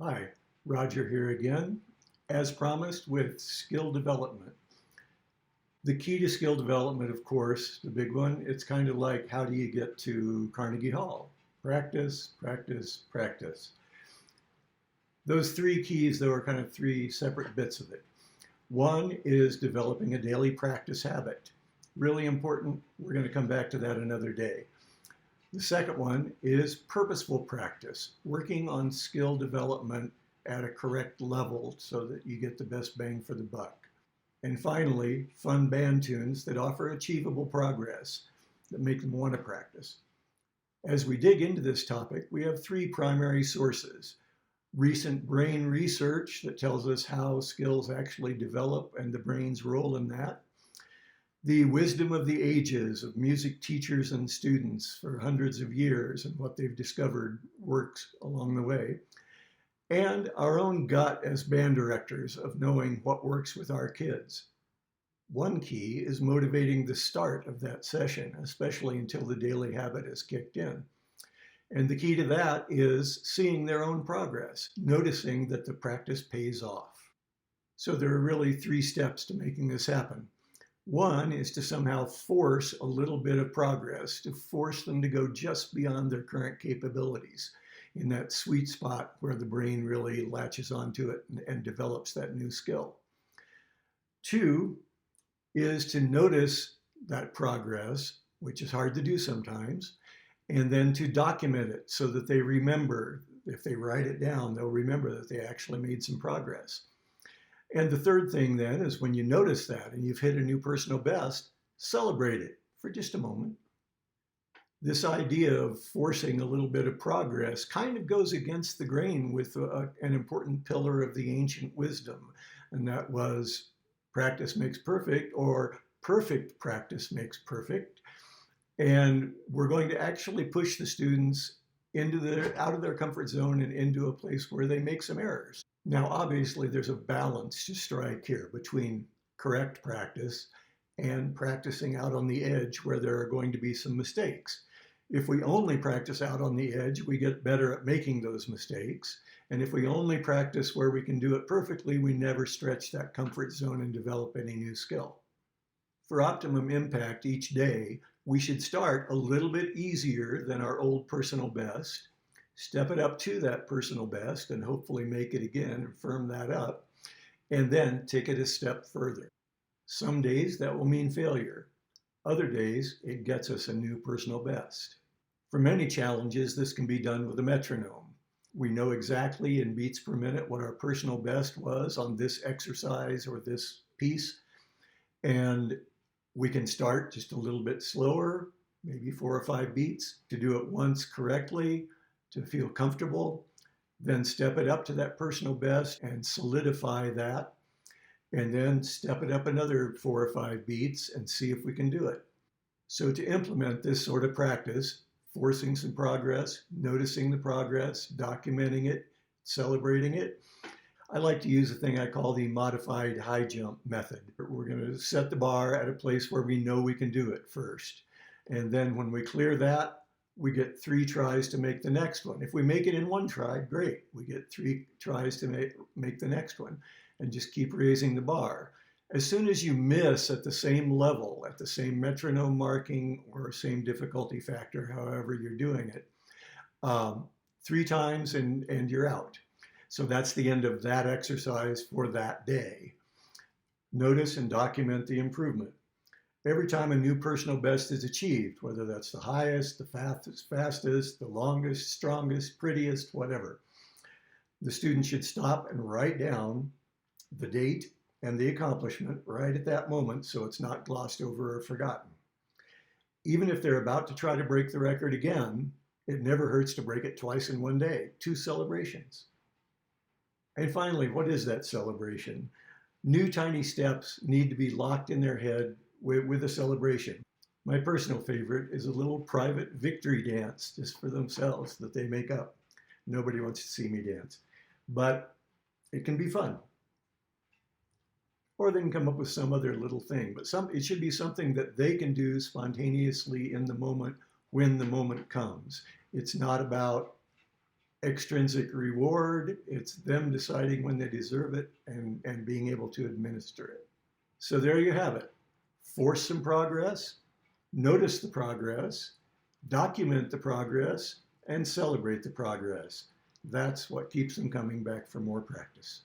Hi, Roger here again, as promised with skill development. The key to skill development, of course, the big one, it's kind of like how do you get to Carnegie Hall? Practice, practice, practice. Those three keys, though, are kind of three separate bits of it. One is developing a daily practice habit. Really important. We're going to come back to that another day. The second one is purposeful practice, working on skill development at a correct level so that you get the best bang for the buck. And finally, fun band tunes that offer achievable progress that make them want to practice. As we dig into this topic, we have three primary sources. Recent brain research that tells us how skills actually develop and the brain's role in that. The wisdom of the ages of music teachers and students for hundreds of years and what they've discovered works along the way, and our own gut as band directors of knowing what works with our kids. One key is motivating the start of that session, especially until the daily habit has kicked in. And the key to that is seeing their own progress, noticing that the practice pays off. So there are really three steps to making this happen. One is to somehow force a little bit of progress, to force them to go just beyond their current capabilities in that sweet spot where the brain really latches onto it and develops that new skill. Two is to notice that progress, which is hard to do sometimes, and then to document it so that they remember. If they write it down, they'll remember that they actually made some progress. And the third thing then is when you notice that and you've hit a new personal best, celebrate it for just a moment. This idea of forcing a little bit of progress kind of goes against the grain with an important pillar of the ancient wisdom, and that was practice makes perfect, or perfect practice makes perfect. And we're going to actually push the students out of their comfort zone and into a place where they make some errors. Now, obviously, there's a balance to strike here between correct practice and practicing out on the edge where there are going to be some mistakes. If we only practice out on the edge, we get better at making those mistakes. And if we only practice where we can do it perfectly, we never stretch that comfort zone and develop any new skill. For optimum impact each day, we should start a little bit easier than our old personal best, step it up to that personal best, and hopefully make it again and firm that up, and then take it a step further. Some days that will mean failure. Other days, it gets us a new personal best. For many challenges, this can be done with a metronome. We know exactly in beats per minute what our personal best was on this exercise or this piece, and we can start just a little bit slower, maybe 4 or 5 beats, to do it once correctly, to feel comfortable, then step it up to that personal best and solidify that, and then step it up another 4 or 5 beats and see if we can do it. So to implement this sort of practice, forcing some progress, noticing the progress, documenting it, celebrating it, I like to use a thing I call the modified high jump method. We're going to set the bar at a place where we know we can do it first. And then when we clear that, we get 3 tries to make the next one. If we make it in 1 try, great. We get 3 tries to make the next one, and just keep raising the bar. As soon as you miss at the same level, at the same metronome marking or same difficulty factor, however you're doing it, 3 times and you're out. So that's the end of that exercise for that day. Notice and document the improvement. Every time a new personal best is achieved, whether that's the highest, the fastest, the longest, strongest, prettiest, whatever, the student should stop and write down the date and the accomplishment right at that moment so it's not glossed over or forgotten. Even if they're about to try to break the record again, it never hurts to break it twice in 1 day, 2 celebrations. And finally, what is that celebration? New tiny steps need to be locked in their head with a celebration. My personal favorite is a little private victory dance just for themselves that they make up. Nobody wants to see me dance, but it can be fun. Or they can come up with some other little thing, but it should be something that they can do spontaneously in the moment when the moment comes. It's not about extrinsic reward. It's them deciding when they deserve it and being able to administer it. So there you have it. Force some progress, notice the progress, document the progress, and celebrate the progress. That's what keeps them coming back for more practice.